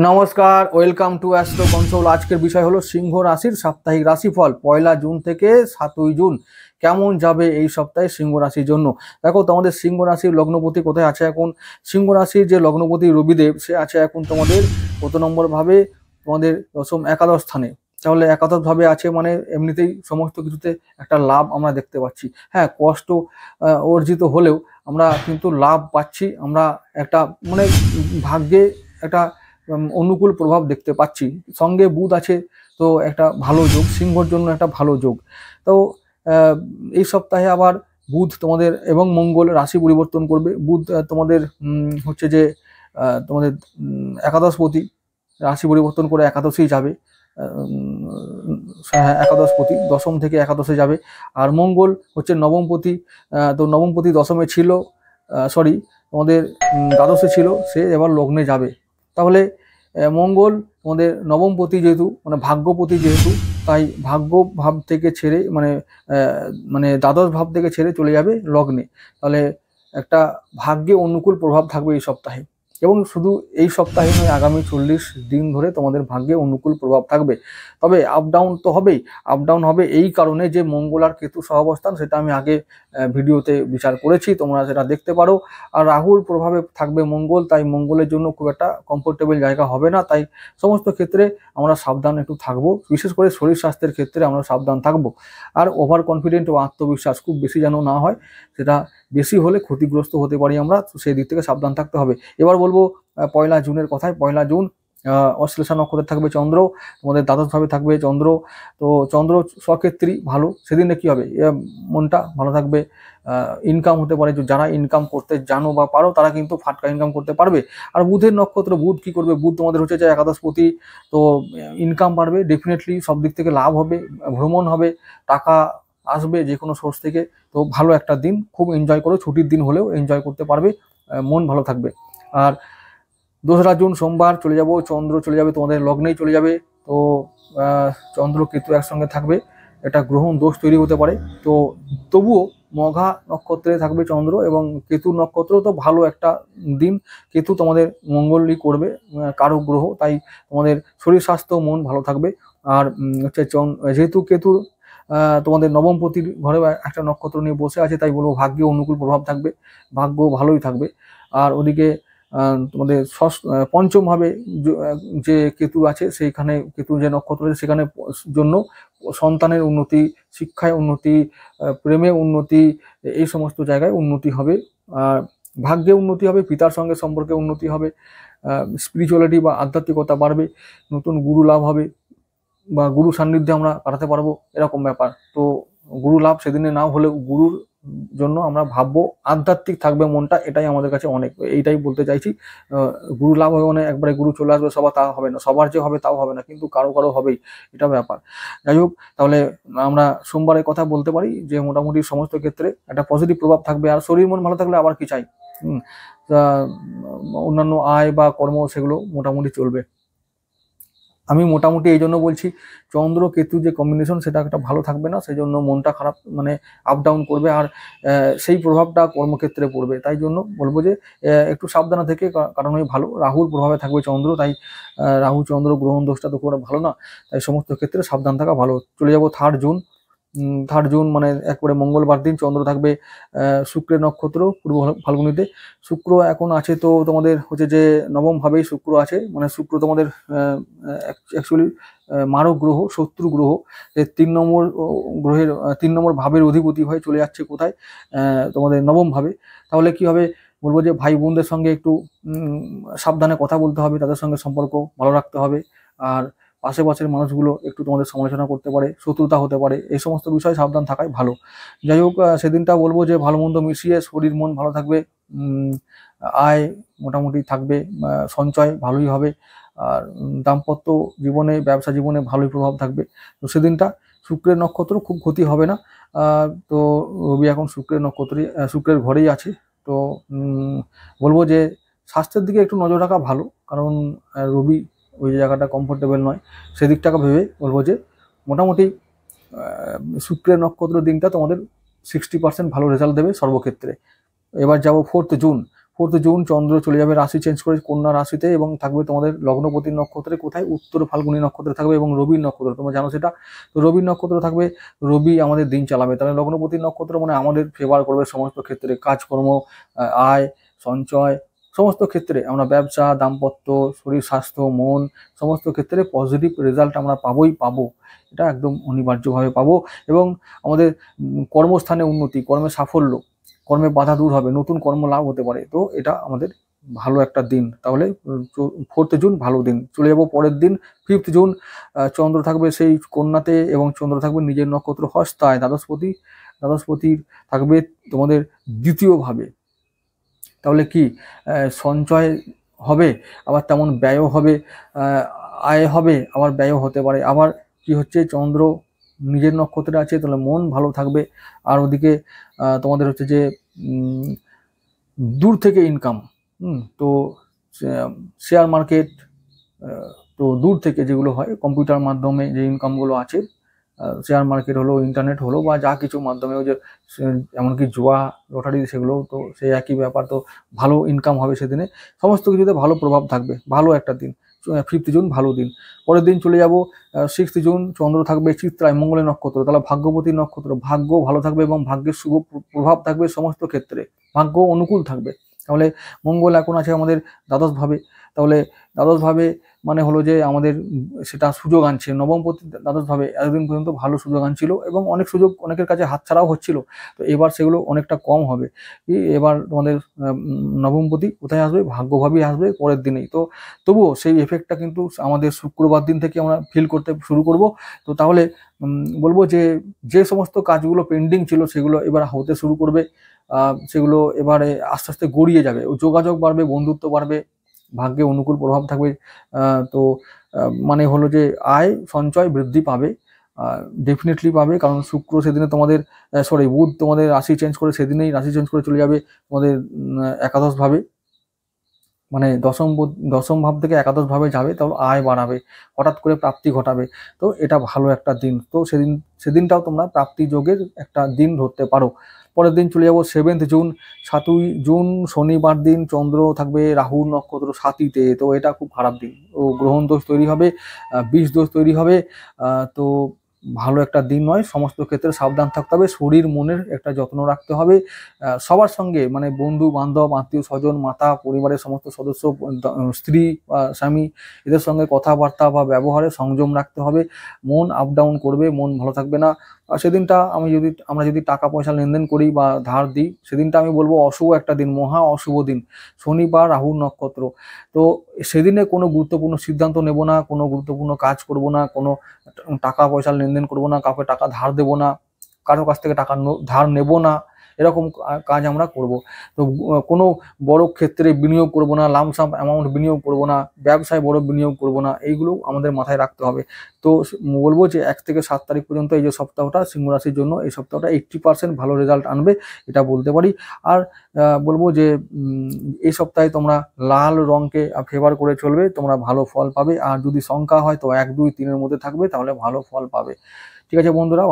নমস্কার, welcome to astro console. আজকের বিষয় হলো সিংহ রাশির সাপ্তাহিক রাশিফল 1 জুন থেকে 7 জুন কেমন যাবে এই সপ্তাহে সিংহ রাশির জন্য। দেখো, তোমাদের সিংহ রাশির লগ্নপতি কোথায় আছে এখন। সিংহ রাশির যে লগ্নপতি রবিদেব, সে আছে এখন তোমাদের কত নম্বর ভাবে, তোমাদের একাদশ স্থানে। তাহলে একাদশ ভাবে আছে মানে এমনিতেই সমস্ত কিছুতে একটা লাভ আমরা দেখতে পাচ্ছি। হ্যাঁ, কষ্ট অর্জিত হলেও আমরা কিন্তু লাভ পাচ্ছি। আমরা একটা মানে ভাগ্যে একটা অনুকূল প্রভাব দেখতে পাচ্ছি। সঙ্গে বুধ আছে, তো একটা ভালো যোগ, সিংহর জন্য একটা ভালো যোগ। তো এই সপ্তাহে আবার বুধ তোমাদের এবং মঙ্গল রাশি পরিবর্তন করবে। বুধ তোমাদের হচ্ছে যে তোমাদের একাদশপতি, রাশি পরিবর্তন করে একাদশেই যাবে। একাদশপতি দশম থেকে একাদশে যাবে। আর মঙ্গল হচ্ছে নবমপতি, তো নবমপতি দশমে ছিল, সরি তোমাদের দ্বাদশে ছিল, সে এবার লগ্নে যাবে। তাহলে মঙ্গল তোমাদের নবমপতি যেহেতু, মানে ভাগ্যপতি যেহেতু, তাই ভাগ্য ভাব থেকে ছেড়ে মানে দ্বাদশ ভাব থেকে ছেড়ে চলে যাবে লগ্নে। তাহলে একটা ভাগ্যে অনুকূল প্রভাব থাকবে এই সপ্তাহে। এবং শুধু এই সপ্তাহে নয়, আগামী 40 দিন ধরে তোমাদের ভাগ্যে অনুকূল প্রভাব থাকবে। তবে আপ ডাউন তো হবেই। আপ ডাউন হবে এই কারণে যে মঙ্গল আর কেতু সহাবস্থান, সেটা আমি আগে ভিডিওতে বিচার করেছি, তোমরা সেটা দেখতে পারো। আর রাহুর প্রভাবে থাকবে মঙ্গল, তাই মঙ্গলের জন্য খুব একটা কমফোর্টেবল জায়গা হবে না। তাই সমস্ত ক্ষেত্রে আমরা সাবধান একটু থাকবো, বিশেষ করে শরীর স্বাস্থ্যের ক্ষেত্রে আমরা সাবধান থাকবো। আর ওভার কনফিডেন্ট ও আত্মবিশ্বাস খুব বেশি যেন না হয়, সেটা বেশি হলে ক্ষতিগ্রস্ত হতে পারি আমরা, সেই দিক থেকে সাবধান থাকতে হবে। এবার বলবো 1 জুনের কথায়। 1 জুন অশ্লেষা নক্ষত্রে থাকবে চন্দ্র, তোমাদের দ্বাদশভাবে থাকবে চন্দ্র। তো চন্দ্র স্বক্ষেত্রী ভালো, সেদিনে কি হবে, মনটা ভালো থাকবে। ইনকাম হতে পারে, যারা ইনকাম করতে জানো বা পারো তারা কিন্তু ফাটকা ইনকাম করতে পারবে। আর বুধের নক্ষত্র, বুধ কি করবে, বুধ তোমাদের হচ্ছে যে একাদশপতি, তো ইনকাম বাড়বে ডেফিনেটলি, সব দিক থেকে লাভ হবে, ভ্রমণ হবে, টাকা আসবে যে কোনো সোর্স থেকে। তো ভালো একটা দিন, খুব এনজয় করো, ছুটির দিন হলেও এনজয় করতে পারবে, মন ভালো থাকবে। আর 2 জুন সোমবার চলে যাব, চন্দ্র চলে যাবে তোমাদের লগ্নেই চলে যাবে। তো চন্দ্র কেতু একসঙ্গে থাকবে, এটা গ্রহণ দোষ তৈরি হতে পারে। তো তবুও মঘা নক্ষত্রে থাকবে চন্দ্র এবং কেতু নক্ষত্র, তো ভালো একটা দিন। কেতু তোমাদের মঙ্গলই করবে, কারক গ্রহ, তাই তোমাদের শরীর স্বাস্থ্য মন ভালো থাকবে। আর হচ্ছে যেহেতু কেতুর তোমাদের নবমপতির ঘরে একটা নক্ষত্র নিয়ে বসে আছে, তাই বলবো ভাগ্যে অনুকূল প্রভাব থাকবে, ভাগ্য ভালোই থাকবে। আর ওদিকে তোমাদের পঞ্চম ভাবে যে কেতু আছে, সেইখানে কেতু যে নক্ষত্র আছে, সেখানে জন্য সন্তানের উন্নতি, শিক্ষায় উন্নতি, প্রেমে উন্নতি, এই সমস্ত জায়গায় উন্নতি হবে। আর ভাগ্যে উন্নতি হবে, পিতার সঙ্গে সম্পর্কে উন্নতি হবে, স্পিরিচুয়ালিটি বা আধ্যাত্মিকতা বাড়বে, নতুন গুরু লাভ হবে বা গুরু সান্নিধ্যে আমরা কাটাতে পারবো, এরকম ব্যাপার। তো গুরু লাভ সেদিনে নাও হলেও গুরুর জন্য আমরা ভাববো, আধ্যাত্মিক থাকবে মনটা, এটাই আমাদের কাছে অনেক, এইটাই বলতে চাইছি। গুরু লাভ হবে মানে একবারে গুরু চলে আসবে সবার, তা হবে না, সবার যে হবে তাও হবে না, কিন্তু কারো কারো হবেই, এটা ব্যাপার। যাই হোক, তাহলে আমরা সোমবারের কথা বলতে পারি যে মোটামুটি সমস্ত ক্ষেত্রে একটা পজিটিভ প্রভাব থাকবে। আর শরীর মন ভালো থাকলে আবার কি চাই, অন্যান্য আয় বা কর্ম সেগুলো মোটামুটি চলবে। আমি মোটামুটি এই জন্য বলছি, চন্দ্র কেতু যে কম্বিনেশন, সেটা একটা ভালো থাকবে না, সেই জন্য মনটা খারাপ, মানে আপ ডাউন করবে। আর সেই প্রভাবটা কর্মক্ষেত্রে পড়বে, তাই জন্য বলবো যে একটু সাবধানে থেকে কারণই ভালো। রাহুর প্রভাবে থাকবে চন্দ্র, তাই রাহু চন্দ্র গ্রহণ দোষটা তো খুব ভালো না, তাই সমস্ত ক্ষেত্রে সাবধান থাকা ভালো। চলে যাব 3 জুন। 3 জুন মানে একবারে মঙ্গলবার দিন, চন্দ্র থাকবে শুক্রের নক্ষত্র পূর্ব ফাল্গুনিতে। শুক্র এখন আছে তো তোমাদের হচ্ছে যে নবম ভাবেই শুক্র আছে, মানে শুক্র তোমাদের অ্যাকচুয়ালি মারক গ্রহ, শত্রু গ্রহ। 3 নম্বর গ্রহের 3 নম্বর ভাবের অধিপতি হয়ে চলে যাচ্ছে কোথায়, তোমাদের নবম ভাবে। তাহলে কি হবে, বলবো যে ভাই বোনদের সঙ্গে একটু সাবধানে কথা বলতে হবে, তাদের সঙ্গে সম্পর্ক ভালো রাখতে হবে। আর আশেপাশের মানুষগুলো একটু তোমাদের সমালোচনা করতে পারে, শত্রুতা হতে পারে, এই সমস্ত বিষয়ে সাবধান থাকাই ভালো। যাই হোক, সেদিনটা বলবো যে ভালো মন্দ মিশিয়ে শরীর মন ভালো থাকবে, আয় মোটামুটি থাকবে, সঞ্চয় ভালোই হবে। আর দাম্পত্য জীবনে, ব্যবসা জীবনে ভালোই প্রভাব থাকবে। তো সেদিনটা শুক্রের নক্ষত্র, খুব ক্ষতি হবে না। তো রবি এখন শুক্রের নক্ষত্রে, শুক্রের ঘরেই আছে। তো বলবো যে স্বাস্থ্যের দিকে একটু নজর রাখা ভালো, কারণ রবি ওই জায়গাটা কমফোর্টেবল নয়, সেদিকটাকে ভেবে বলবো যে মোটামুটি শুক্রের নক্ষত্র দিনটা তোমাদের 60% ভালো রেজাল্ট দেবে সর্বক্ষেত্রে। এবার যাব 4 জুন। 4 জুন চন্দ্র চলে যাবে রাশি চেঞ্জ করে কন্যা রাশিতে এবং থাকবে তোমাদের লগ্নপতি নক্ষত্রে, কোথায়, উত্তর ফাল্গুনী নক্ষত্রে থাকবে এবং রবির নক্ষত্র, তোমরা জানো সেটা। তো রবির নক্ষত্র থাকবে, রবি আমাদের দিন চালাবে, তাহলে লগ্নপতি নক্ষত্র মানে আমাদের ফেভার করবে সমস্ত ক্ষেত্রে, কাজকর্ম, আয়, সঞ্চয়, সমস্ত ক্ষেত্রে আমরা ব্যবসা, দাম্পত্য, শরীর স্বাস্থ্য, মন, সমস্ত ক্ষেত্রে পজিটিভ রেজাল্ট আমরা পাবো, এটা একদম অনিবার্যভাবে পাবো। এবং আমাদের কর্মস্থানে উন্নতি, কর্মে সাফল্য, কর্মে বাধা দূর হবে, নতুন কর্ম লাভ হতে পারে। তো এটা আমাদের ভালো একটা দিন। তাহলে 4 জুন ভালো দিন। চলে যাব পরের দিন 5 জুন। চন্দ্র থাকবে সেই কন্যাতে এবং চন্দ্র থাকবে নিজের নক্ষত্র হস্তায়, দ্বাদশপতির থাকবে তোমাদের দ্বিতীয়ভাবে। তাহলে কি সঞ্চয় হবে, আবার তেমন ব্যয়ও হবে, আয় হবে, আবার ব্যয়ও হতে পারে। আবার কি হচ্ছে, চন্দ্র নিজের নক্ষত্রে আছে, তাহলে মন ভালো থাকবে। আর ওদিকে তোমাদের হচ্ছে যে দূর থেকে ইনকাম, তো শেয়ার মার্কেট, তো দূর থেকে যেগুলো হয় কম্পিউটার মাধ্যমে যে ইনকামগুলো আছে, শেয়ার মার্কেট হলো, ইন্টারনেট হলো, বা যা কিছু মাধ্যমে ওই যে এমনকি জুয়া, লটারি, সেগুলো তো সেই একই ব্যাপার। তো ভালো ইনকাম হবে সেদিনে, সমস্ত কিছুতে ভালো প্রভাব থাকবে, ভালো একটা দিন। 5 জুন ভালো দিন। পরের দিন চলে যাব 6 জুন। চন্দ্র থাকবে চিত্রায়, মঙ্গলের নক্ষত্র, তাহলে ভাগ্যবতী নক্ষত্র, ভাগ্য ভালো থাকবে এবং ভাগ্যের শুভ প্রভাব থাকবে সমস্ত ক্ষেত্রে, ভাগ্য অনুকূল থাকবে। তাহলে মঙ্গল এখন আছে আমাদের দ্বাদশভাবে, তাহলে দ্বাদশভাবে মানে হলো যে আমাদের সেটা সুযোগ আনছে। নবমপতি দ্বাদশভাবে এতদিন পর্যন্ত ভালো সুযোগ আনছিল এবং অনেক সুযোগ অনেকের কাছে হাতছাড়াও হচ্ছিল, তো এবার সেগুলো অনেকটা কম হবে। এবার তোমাদের নবমপতি কোথায় আসবে, ভাগ্যভাবেই আসবে পরের দিনেই। তো তবুও সেই এফেক্টটা কিন্তু আমাদের শুক্রবার দিন থেকে আমরা ফিল করতে শুরু করব। তো তাহলে বলবো যে সমস্ত কাজগুলো পেন্ডিং ছিল সেগুলো এবার হতে শুরু করবে, সেগুলো এবারে আস্তে আস্তে গড়িয়ে যাবে, যোগাযোগ বাড়বে, বন্ধুত্ব বাড়বে, ভাগ্যে অনুকূল প্রভাব থাকবে। তো মানে হলো যে আয় সঞ্চয় বৃদ্ধি পাবে, ডেফিনেটলি পাবে, কারণ শুক্র সেদিনে তোমাদের বুধ তোমাদের রাশি চেঞ্জ করে সেদিনেই রাশি চেঞ্জ করে চলে যাবে তোমাদের একাদশভাবে, মানে দশম ভাব থেকে একাদশভাবে যাবে, তাহলে আয় বাড়াবে, হঠাৎ করে প্রাপ্তি ঘটাবে। তো এটা ভালো একটা দিন। তো সেদিনটাও তোমরা প্রাপ্তি যোগের একটা দিন ধরতে পারো। পরের দিন চলে যাবো 7 জুন। 7 জুন শনিবার দিন, চন্দ্র থাকবে রাহু নক্ষত্র সাথীতে, তো এটা খুব খারাপ দিন। ও গ্রহণ দোষ তৈরি হবে, বিষ দোষ তৈরি হবে। তো ভালো একটা দিন নয়, সমস্ত ক্ষেত্রে সাবধান থাকতে হবে, শরীর মনের একটা যত্ন রাখতে হবে। সবার সঙ্গে মানে বন্ধু বান্ধব, আত্মীয় স্বজন, মাতা, পরিবারের সমস্ত সদস্য, স্ত্রী বা স্বামী, এদের সঙ্গে কথাবার্তা বা ব্যবহারে সংযম রাখতে হবে। মন আপ ডাউন করবে, মন ভালো থাকবে না। আর সেদিনটা আমরা যদি টাকা পয়সা লেনদেন করি বা ধার দিই, সেদিনটা আমি বলবো অশুভ একটা দিন, মহা অশুভ দিন, শনিবার রাহু নক্ষত্র। তো সেদিনে কোনো গুরুত্বপূর্ণ সিদ্ধান্ত নেব না, কোনো গুরুত্বপূর্ণ কাজ করব না, কোনো টাকা পয়সা লেনদেন করব না, কাউকে টাকা ধার দেব না, কারো কাছ থেকে টাকা ধার নেব না, এরকম কাজ আমরা করব। তো কোনো বড় ক্ষেত্রে বিনিয়োগ করব না, লামসাম অ্যামাউন্ট বিনিয়োগ করব না, ব্যবসায় বড় বিনিয়োগ করব না, এইগুলো আমাদের মাথায় রাখতে হবে। তো বলবো যে 1 থেকে 7 তারিখ পর্যন্ত এই যে সপ্তাহটা সিংহ রাশির জন্য, এই সপ্তাহটা 80% ভালো রেজাল্ট আনবে, এটা বলতে পারি। আর বলবো যে এই সপ্তাহে তোমরা লাল রঙকে ফেভার করে চলবে, তোমরা ভালো ফল পাবে। আর যদি সংখ্যা হয় তো 1, 2, 3-এর মধ্যে থাকবে, তাহলে ভালো ফল পাবে। ঠিক আছে বন্ধুরা।